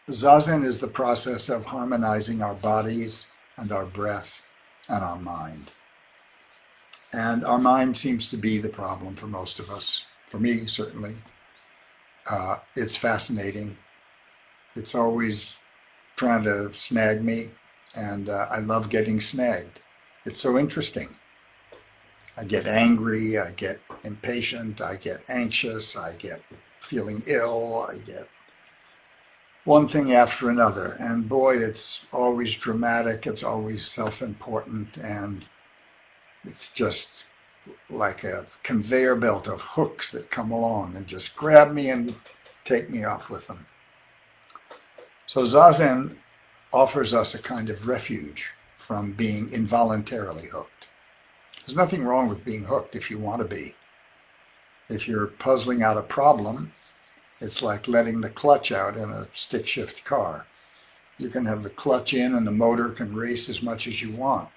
Zazen is the process of harmonizing our bodies and our breath and our mind. And our mind seems to be the problem for most of us. For me, certainly. It's fascinating. It's always trying to snag me, and I love getting snagged. It's so interesting. I get angry, I get impatient, I get anxious, I get feeling ill, I get one thing after another. And boy, it's always dramatic, it's always self important, and it's just like a conveyor belt of hooks that come along and just grab me and take me off with them. So Zazen offers us a kind of refuge from being involuntarily hooked. There's nothing wrong with being hooked if you want to be. If you're puzzling out a problem, it's like letting the clutch out in a stick shift car. You can have the clutch in and the motor can race as much as you want.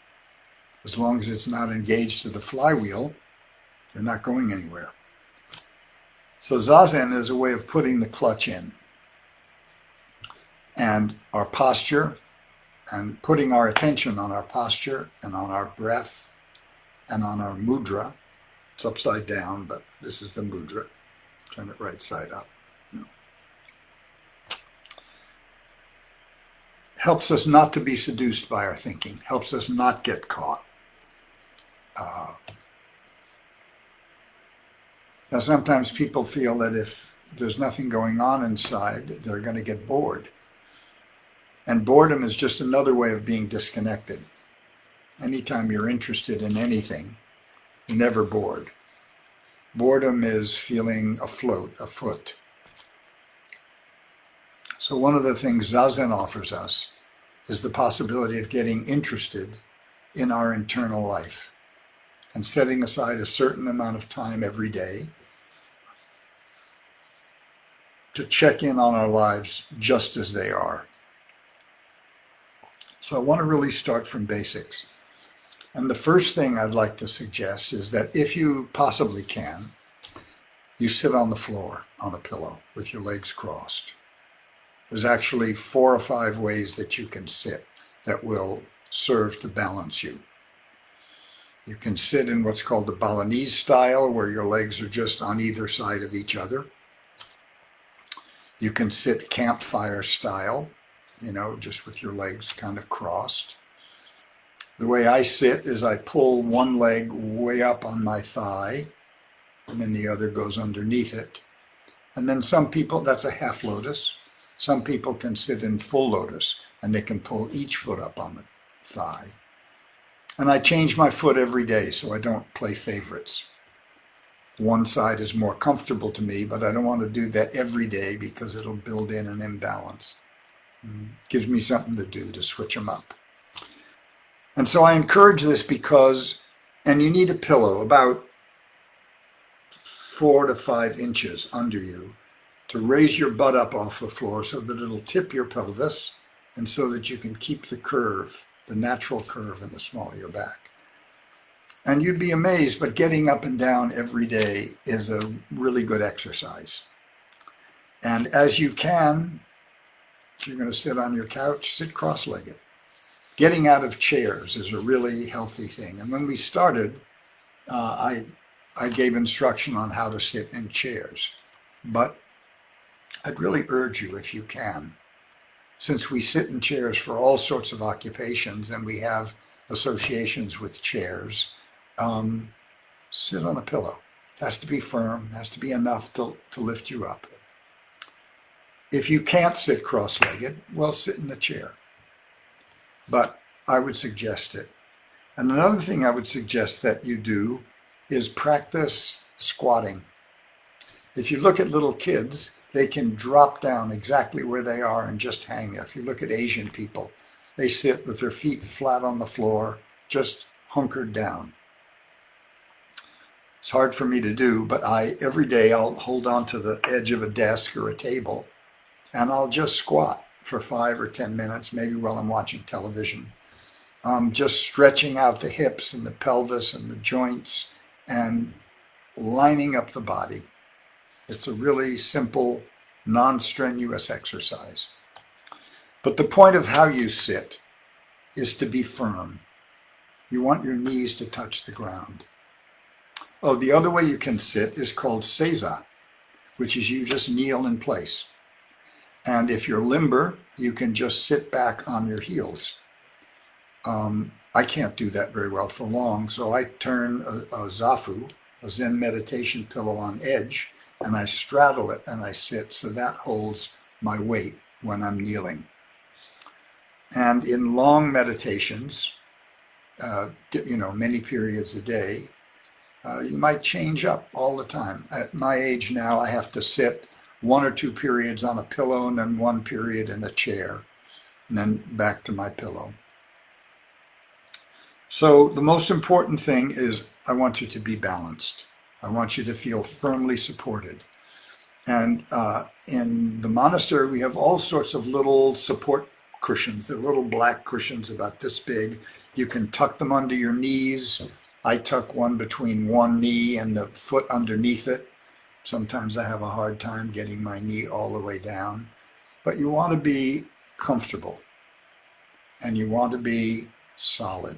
As long as it's not engaged to the flywheel, you're not going anywhere. So Zazen is a way of putting the clutch in. And our posture, and putting our attention on our posture and on our breath and on our mudra. It's upside down, but this is the mudra. Turn it right side up. Helps us not to be seduced by our thinking, helps us not get caught. Now, sometimes people feel that if there's nothing going on inside, they're going to get bored. And boredom is just another way of being disconnected. Anytime you're interested in anything, you're never bored. Boredom is feeling afloat, afoot. So one of the things Zazen offers us is the possibility of getting interested in our internal life and setting aside a certain amount of time every day to check in on our lives just as they are. So I want to really start from basics. And the first thing I'd like to suggest is that if you possibly can, you sit on the floor on a pillow with your legs crossed. There's actually 4 or 5 ways that you can sit that will serve to balance you. You can sit in what's called the Balinese style, where your legs are just on either side of each other. You can sit campfire style, just with your legs kind of crossed. The way I sit is I pull one leg way up on my thigh, and then the other goes underneath it. And then some people, that's a half lotus. Some people can sit in full lotus, and they can pull each foot up on the thigh. And I change my foot every day, so I don't play favorites. One side is more comfortable to me, but I don't want to do that every day because it'll build in an imbalance. Gives me something to do to switch them up. And so I encourage this because, and you need a pillow about 4 to 5 inches under you to raise your butt up off the floor so that it'll tip your pelvis and so that you can keep the curve, the natural curve in the small of your back. And you'd be amazed, but getting up and down every day is a really good exercise. And as you can, if you're going to sit on your couch, sit cross-legged. Getting out of chairs is a really healthy thing. And when we started, I gave instruction on how to sit in chairs. But I'd really urge you, if you can, since we sit in chairs for all sorts of occupations and we have associations with chairs, sit on a pillow. It has to be firm, has to be enough to lift you up. If you can't sit cross-legged, well, sit in a chair. But I would suggest it. And another thing I would suggest that you do is practice squatting. If you look at little kids, they can drop down exactly where they are and just hang there. If you look at Asian people, they sit with their feet flat on the floor, just hunkered down. It's hard for me to do, but every day I'll hold on to the edge of a desk or a table, and I'll just squat for 5 or 10 minutes, maybe while I'm watching television. Just stretching out the hips and the pelvis and the joints and lining up the body. It's a really simple, non-strenuous exercise. But the point of how you sit is to be firm. You want your knees to touch the ground. Oh, the other way you can sit is called seiza, which is you just kneel in place. And if you're limber, you can just sit back on your heels. I can't do that very well for long, so I turn a zafu, a Zen meditation pillow, on edge, and I straddle it and I sit, so that holds my weight when I'm kneeling. And in long meditations, many periods a day, you might change up all the time. At my age now, I have to sit 1 or 2 periods on a pillow and then 1 period in a chair, and then back to my pillow. So the most important thing is I want you to be balanced. I want you to feel firmly supported. And in the monastery, we have all sorts of little support cushions. They're little black cushions about this big. You can tuck them under your knees. I tuck one between one knee and the foot underneath it. Sometimes I have a hard time getting my knee all the way down. But you want to be comfortable and you want to be solid.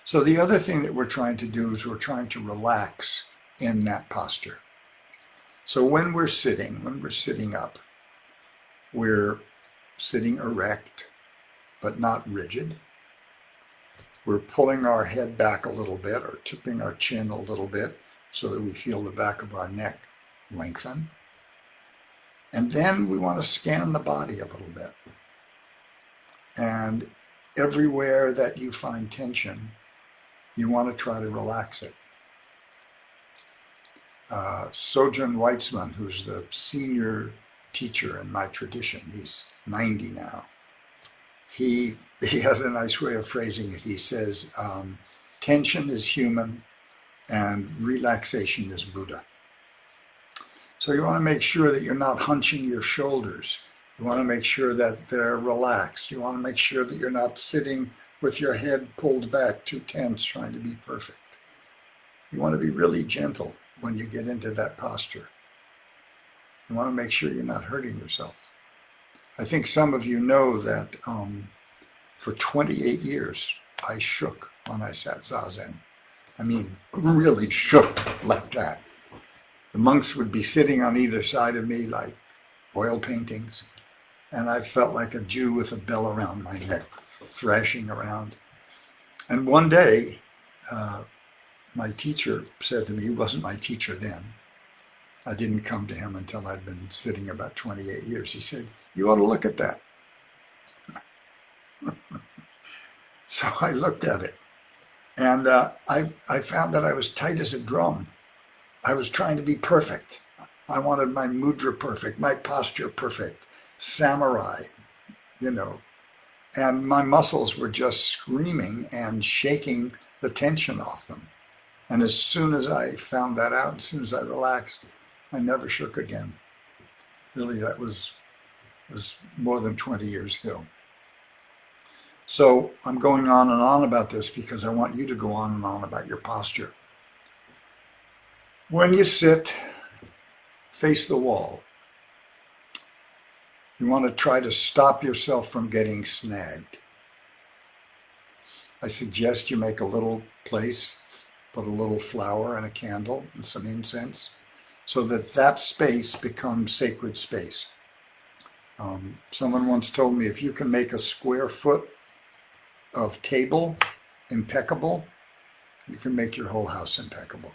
So the other thing that we're trying to do is we're trying to relax in that posture. So when we're sitting up, we're sitting erect, but not rigid. We're pulling our head back a little bit or tipping our chin a little bit so that we feel the back of our neck lengthen. And then we want to scan the body a little bit. And everywhere that you find tension, you want to try to relax it. Sojourn Weitzman, who's the senior teacher in my tradition, he's 90 now. He has a nice way of phrasing it. He says, tension is human and relaxation is Buddha. So you want to make sure that you're not hunching your shoulders. You want to make sure that they're relaxed. You want to make sure that you're not sitting with your head pulled back, too tense, trying to be perfect. You want to be really gentle when you get into that posture. You want to make sure you're not hurting yourself. I think some of you know that for 28 years, I shook when I sat Zazen. I mean, really shook like that. The monks would be sitting on either side of me like oil paintings, and I felt like a Jew with a bell around my neck, thrashing around. And one day, my teacher said to me, he wasn't my teacher then. I didn't come to him until I'd been sitting about 28 years. He said, you ought to look at that. So I looked at it, and I found that I was tight as a drum. I was trying to be perfect. I wanted my mudra perfect, my posture perfect, samurai, and my muscles were just screaming and shaking the tension off them. And as soon as I found that out, as soon as I relaxed, I never shook again. Really, that was more than 20 years ago. So I'm going on and on about this because I want you to go on and on about your posture. When you sit, face the wall. You want to try to stop yourself from getting snagged. I suggest you make a little place, put a little flower and a candle and some incense, so that that space becomes sacred space. Someone once told me, if you can make a square foot of table impeccable, you can make your whole house impeccable.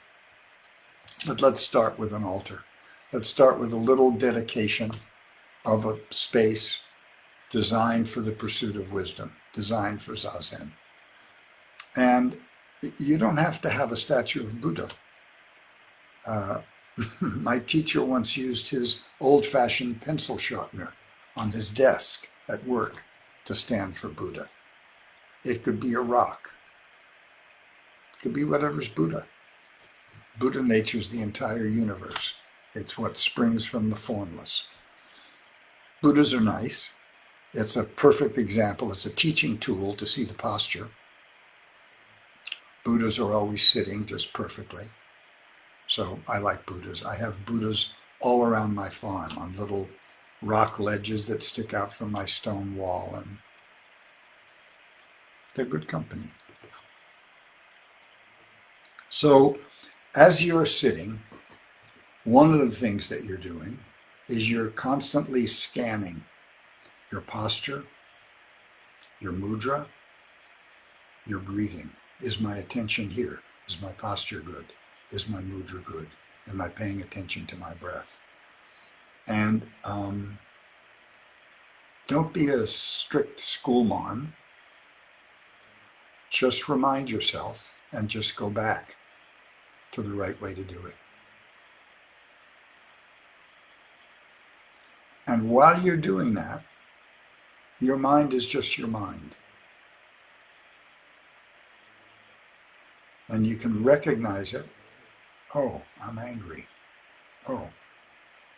But let's start with an altar. Let's start with a little dedication of a space designed for the pursuit of wisdom, designed for Zazen. And you don't have to have a statue of Buddha. My teacher once used his old-fashioned pencil sharpener on his desk at work to stand for Buddha. It could be a rock. It could be whatever's Buddha. Buddha nature's the entire universe. It's what springs from the formless. Buddhas are nice. It's a perfect example. It's a teaching tool to see the posture. Buddhas are always sitting just perfectly. So I like Buddhas. I have Buddhas all around my farm on little rock ledges that stick out from my stone wall, and they're good company. So as you're sitting, one of the things that you're doing is you're constantly scanning your posture, your mudra, your breathing. Is my attention here? Is my posture good? Is my mudra good? Am I paying attention to my breath? And don't be a strict schoolmarm. Just remind yourself and just go back to the right way to do it. And while you're doing that, your mind is just your mind. And you can recognize it. Oh, I'm angry. Oh,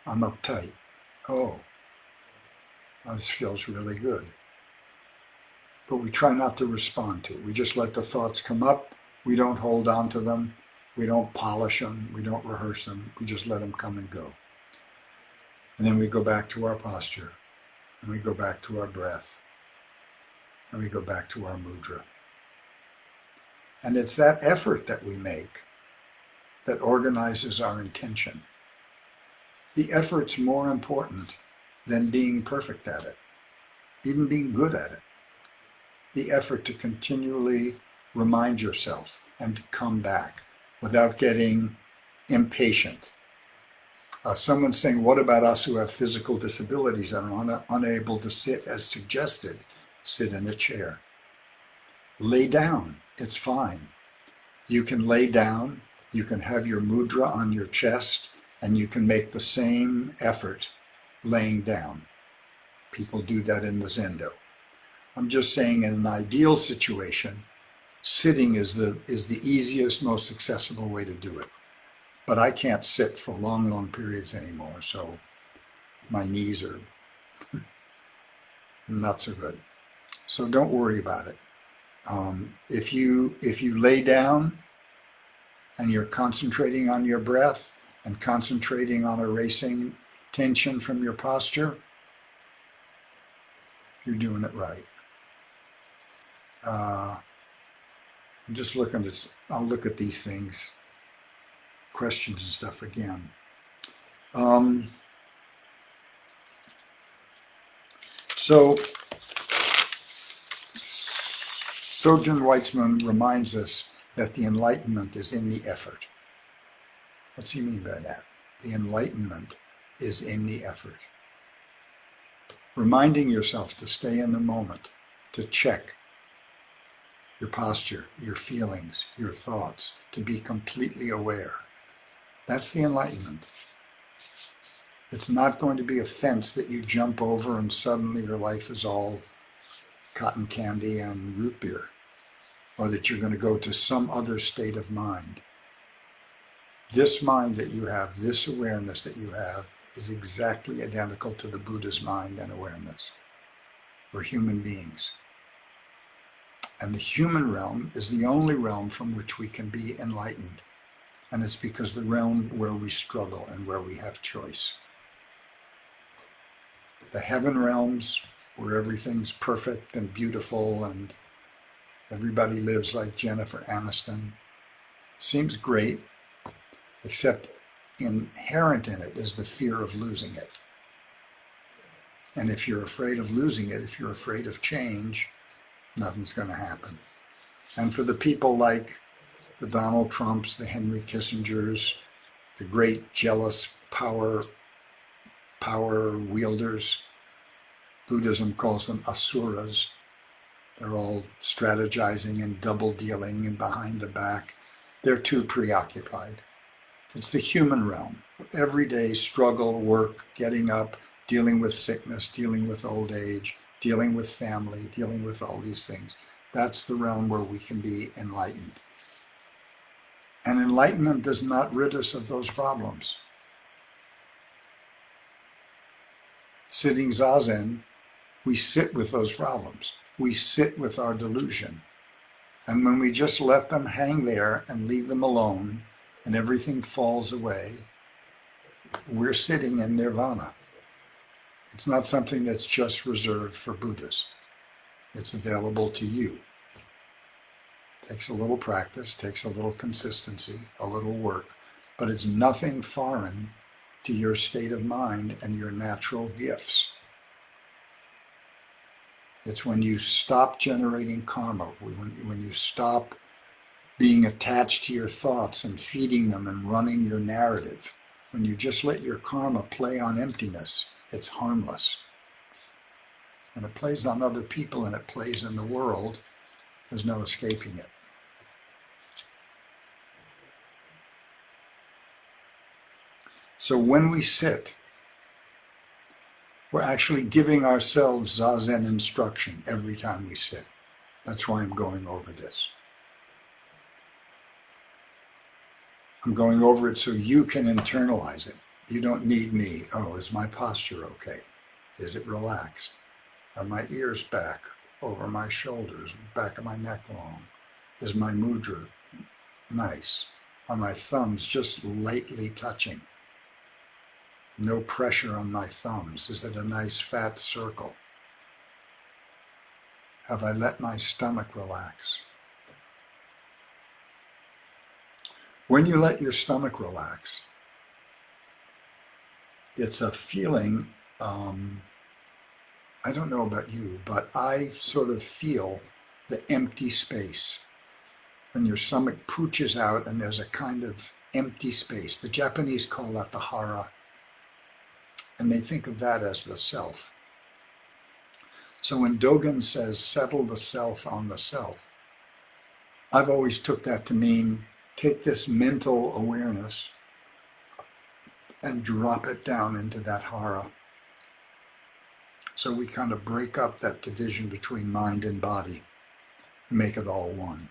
I'm uptight. Oh, this feels really good. But we try not to respond to it. We just let the thoughts come up. We don't hold on to them. We don't polish them. We don't rehearse them. We just let them come and go. And then we go back to our posture. And we go back to our breath. And we go back to our mudra. And it's that effort that we make that organizes our intention. The effort's more important than being perfect at it, even being good at it. The effort to continually remind yourself and to come back without getting impatient. Someone's saying, what about us who have physical disabilities and are unable to sit as suggested? Sit in a chair. Lay down. It's fine. You can lay down, you can have your mudra on your chest, and you can make the same effort laying down. People do that in the Zendo. I'm just saying in an ideal situation, sitting is the easiest, most accessible way to do it. But I can't sit for long, long periods anymore, so my knees are not so good. So don't worry about it. If you lay down and you're concentrating on your breath and concentrating on erasing tension from your posture, you're doing it right. I'm just looking at, I'll look at these things, questions and stuff again. So Sojourn Weitzman reminds us that the enlightenment is in the effort. What's he mean by that? The enlightenment is in the effort. Reminding yourself to stay in the moment, to check your posture, your feelings, your thoughts, to be completely aware. That's the enlightenment. It's not going to be a fence that you jump over and suddenly your life is all cotton candy and root beer, or that you're going to go to some other state of mind. This mind that you have, this awareness that you have, is exactly identical to the Buddha's mind and awareness. We're human beings. And the human realm is the only realm from which we can be enlightened. And it's because the realm where we struggle and where we have choice. The heaven realms, where everything's perfect and beautiful and everybody lives like Jennifer Aniston, seems great, except inherent in it is the fear of losing it. And if you're afraid of losing it, if you're afraid of change, nothing's going to happen. And for the people like the Donald Trumps, the Henry Kissingers, the great jealous power wielders, Buddhism calls them asuras. They're all strategizing and double dealing and behind the back. They're too preoccupied. It's the human realm. Everyday struggle, work, getting up, dealing with sickness, dealing with old age, dealing with family, dealing with all these things. That's the realm where we can be enlightened. And enlightenment does not rid us of those problems. Sitting Zazen, we sit with those problems. We sit with our delusion. And when we just let them hang there and leave them alone, and everything falls away, we're sitting in nirvana. It's not something that's just reserved for Buddhas. It's available to you. Takes a little practice, takes a little consistency, a little work, but it's nothing foreign to your state of mind and your natural gifts. It's when you stop generating karma, when you stop being attached to your thoughts and feeding them and running your narrative, when you just let your karma play on emptiness, it's harmless. When it plays on other people and it plays in the world, there's no escaping it. So when we sit, we're actually giving ourselves Zazen instruction every time we sit. That's why I'm going over this. I'm going over it so you can internalize it. You don't need me. Oh, is my posture okay? Is it relaxed? Are my ears back over my shoulders, back of my neck long? Is my mudra nice? Are my thumbs just lightly touching? No pressure on my thumbs. Is it a nice fat circle? Have I let my stomach relax? When you let your stomach relax, it's a feeling, I don't know about you, but I sort of feel the empty space. When your stomach pooches out and there's a kind of empty space. The Japanese call that the hara, and they think of that as the self. So when Dogen says, settle the self on the self, I've always took that to mean take this mental awareness and drop it down into that hara. So we kind of break up that division between mind and body and make it all one.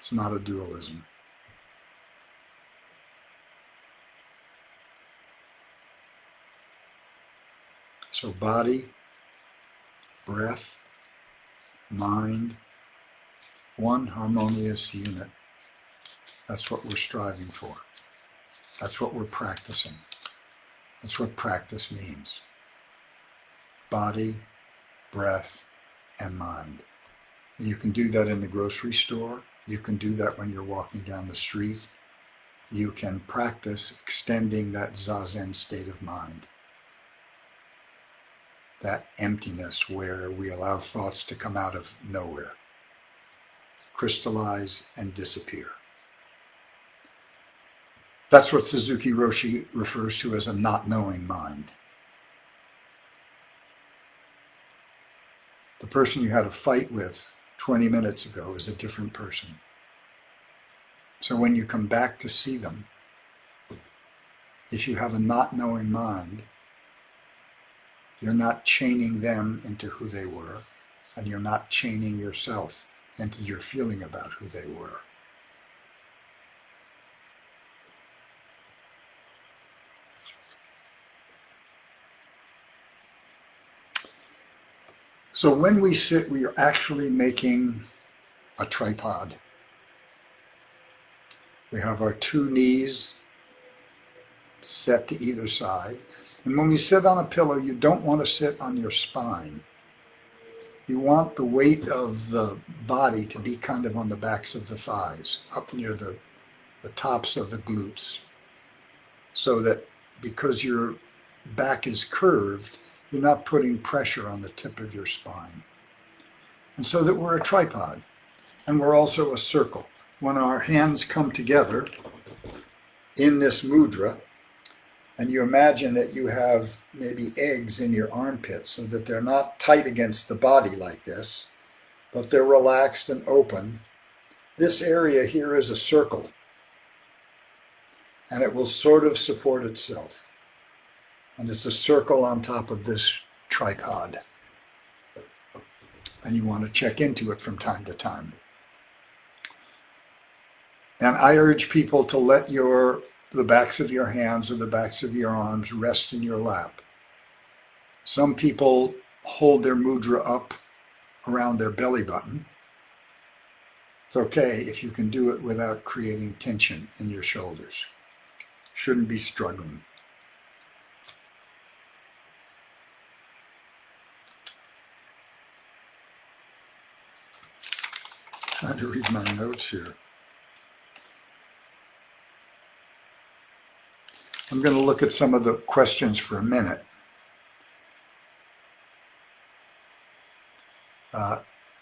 It's not a dualism. So body, breath, mind, one harmonious unit. That's what we're striving for. That's what we're practicing. That's what practice means. Body, breath, and mind. You can do that in the grocery store. You can do that when you're walking down the street. You can practice extending that Zazen state of mind. That emptiness where we allow thoughts to come out of nowhere, crystallize and disappear. That's what Suzuki Roshi refers to as a not knowing mind. The person you had a fight with 20 minutes ago is a different person. So when you come back to see them, if you have a not knowing mind, you're not chaining them into who they were, and you're not chaining yourself into your feeling about who they were. So when we sit, we are actually making a tripod. We have our two knees set to either side. And when we sit on a pillow, you don't want to sit on your spine. You want the weight of the body to be kind of on the backs of the thighs, up near the tops of the glutes, so that because your back is curved, you're not putting pressure on the tip of your spine. And so that we're a tripod, and we're also a circle. When our hands come together in this mudra, and you imagine that you have maybe eggs in your armpits so that they're not tight against the body like this, but they're relaxed and open. This area here is a circle, and it will sort of support itself. And it's a circle on top of this tripod. And you want to check into it from time to time. And I urge people to let the backs of your hands or the backs of your arms rest in your lap. Some people hold their mudra up around their belly button. It's okay if you can do it without creating tension in your shoulders. Shouldn't be struggling. trying to read my notes here. I'm going to look at some of the questions for a minute.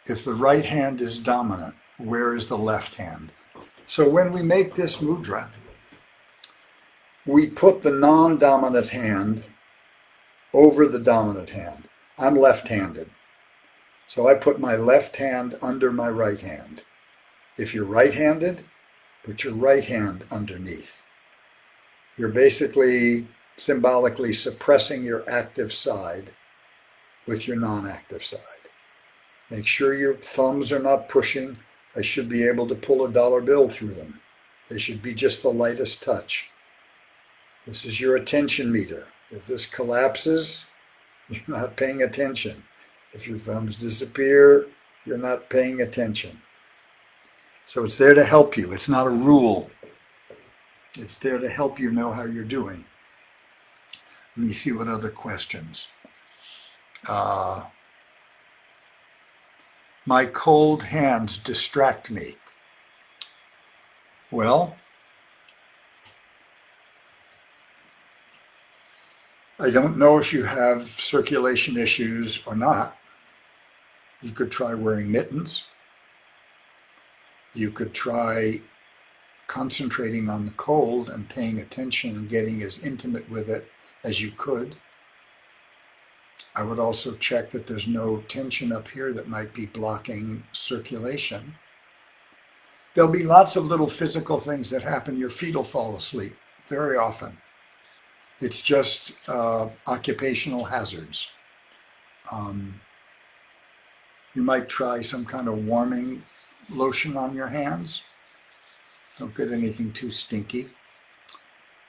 If the right hand is dominant, where is the left hand? So when we make this mudra, we put the non-dominant hand over the dominant hand. I'm left-handed. So I put my left hand under my right hand. If you're right-handed, put your right hand underneath. You're basically symbolically suppressing your active side with your non-active side. Make sure your thumbs are not pushing. I should be able to pull a dollar bill through them. They should be just the lightest touch. This is your attention meter. If this collapses, you're not paying attention. If your thumbs disappear, you're not paying attention. So it's there to help you. It's not a rule. It's there to help you know how you're doing. Let me see what other questions. My cold hands distract me. Well, I don't know if you have circulation issues or not. You could try wearing mittens. You could try concentrating on the cold and paying attention and getting as intimate with it as you could. I would also check that there's no tension up here that might be blocking circulation. There'll be lots of little physical things that happen. Your feet will fall asleep very often. It's just occupational hazards. You might try some kind of warming lotion on your hands. Don't get anything too stinky.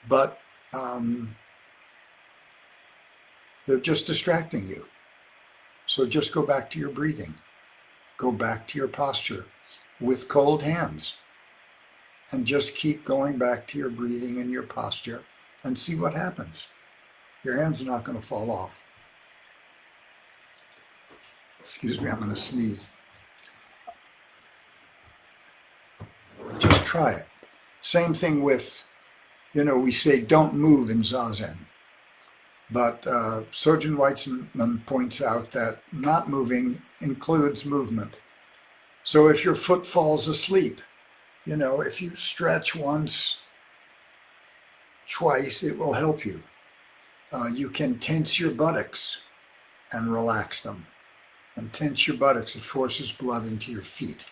But they're just distracting you. So just go back to your breathing. Go back to your posture with cold hands. And just keep going back to your breathing and your posture and see what happens. Your hands are not going to fall off. Excuse me, I'm going to sneeze. Just try it. Same thing with, we say don't move in Zazen. But Sojun Weitzman points out that not moving includes movement. So if your foot falls asleep, if you stretch once, twice, it will help you. You can tense your buttocks and relax them. And tense your buttocks, it forces blood into your feet.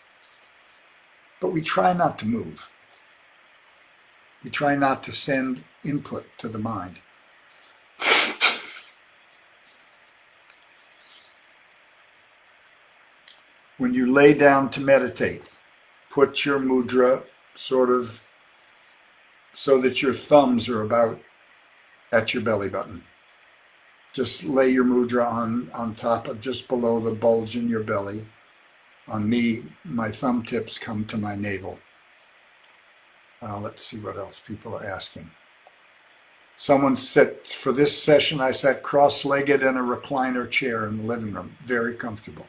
But we try not to move. We try not to send input to the mind. When you lay down to meditate, put your mudra sort of so that your thumbs are about at your belly button. Just lay your mudra on top of just below the bulge in your belly. On me, my thumb tips come to my navel. Let's see what else people are asking. Someone said, for this session, I sat cross-legged in a recliner chair in the living room, very comfortable.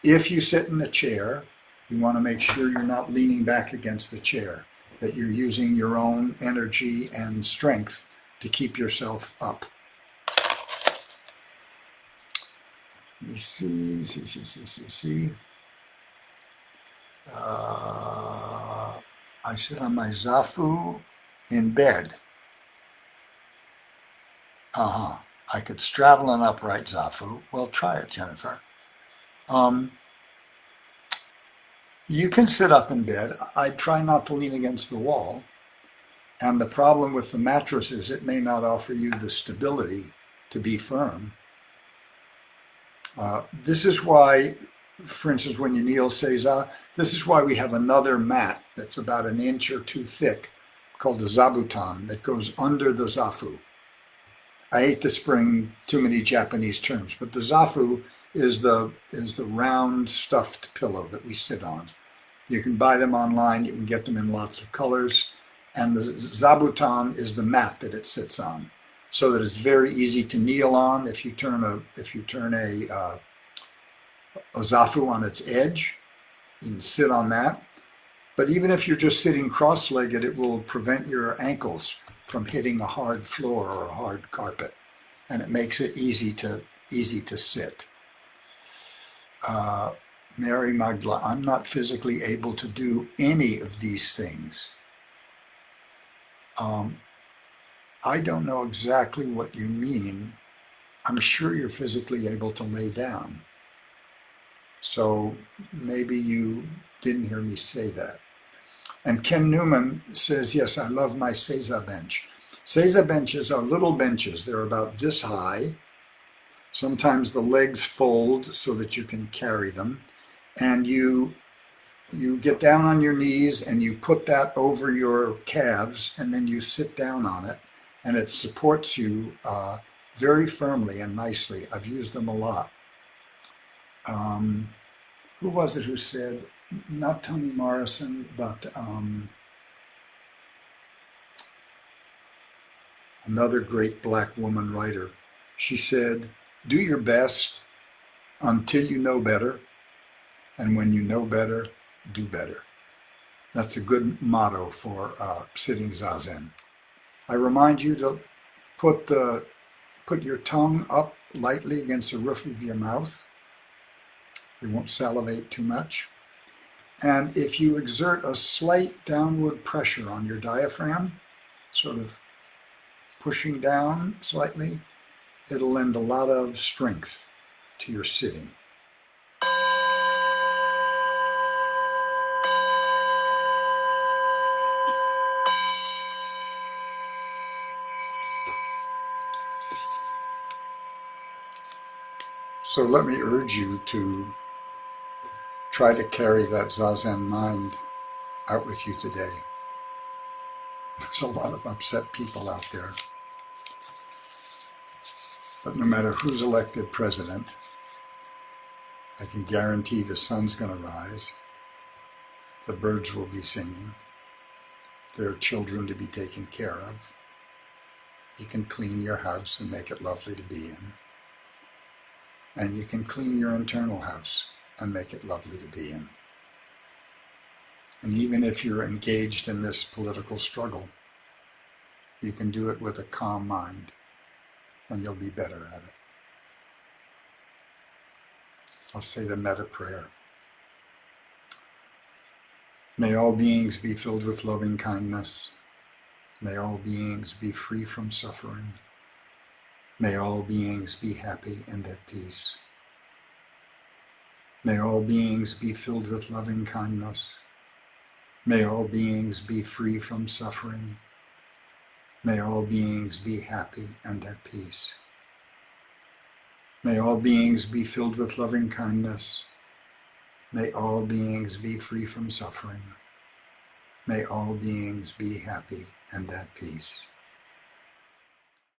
If you sit in a chair, you want to make sure you're not leaning back against the chair, that you're using your own energy and strength to keep yourself up. Let me see. I sit on my zafu in bed. I could straddle an upright zafu. Well, try it, Jennifer. You can sit up in bed. I try not to lean against the wall. And the problem with the mattress is it may not offer you the stability to be firm. This is why, for instance, when you kneel seiza, this is why we have another mat that's about an inch or two thick called the zabuton that goes under the zafu. I hate to spring too many Japanese terms, but the zafu is the round stuffed pillow that we sit on. You can buy them online. You can get them in lots of colors. And the zabuton is the mat that it sits on, so that it's very easy to kneel on. If you turn a zafu on its edge, You can sit on that. But even if you're just sitting cross-legged, it will prevent your ankles from hitting a hard floor or a hard carpet. And it makes it easy to sit. Mary Magdala, I'm not physically able to do any of these things. I don't know exactly what you mean. I'm sure you're physically able to lay down. So maybe you didn't hear me say that. And Ken Newman says, yes, I love my Seiza bench. Seiza benches are little benches. They're about this high. Sometimes the legs fold so that you can carry them. And you get down on your knees and you put that over your calves, and then you sit down on it, and it supports you very firmly and nicely. I've used them a lot. Who was it who said, not Toni Morrison, but another great black woman writer. She said, do your best until you know better, and when you know better, do better. That's a good motto for sitting Zazen. I remind you to put your tongue up lightly against the roof of your mouth. You won't salivate too much. And if you exert a slight downward pressure on your diaphragm, sort of pushing down slightly, it'll lend a lot of strength to your sitting. So let me urge you to try to carry that Zazen mind out with you today. There's a lot of upset people out there. But no matter who's elected president, I can guarantee the sun's going to rise, the birds will be singing, there are children to be taken care of. You can clean your house and make it lovely to be in. And you can clean your internal house and make it lovely to be in. And even if you're engaged in this political struggle, you can do it with a calm mind, and you'll be better at it. I'll say the metta prayer. May all beings be filled with loving kindness. May all beings be free from suffering. May all beings be happy and at peace. May all beings be filled with loving kindness. May all beings be free from suffering. May all beings be happy and at peace. May all beings be filled with loving kindness. May all beings be free from suffering. May all beings be happy and at peace.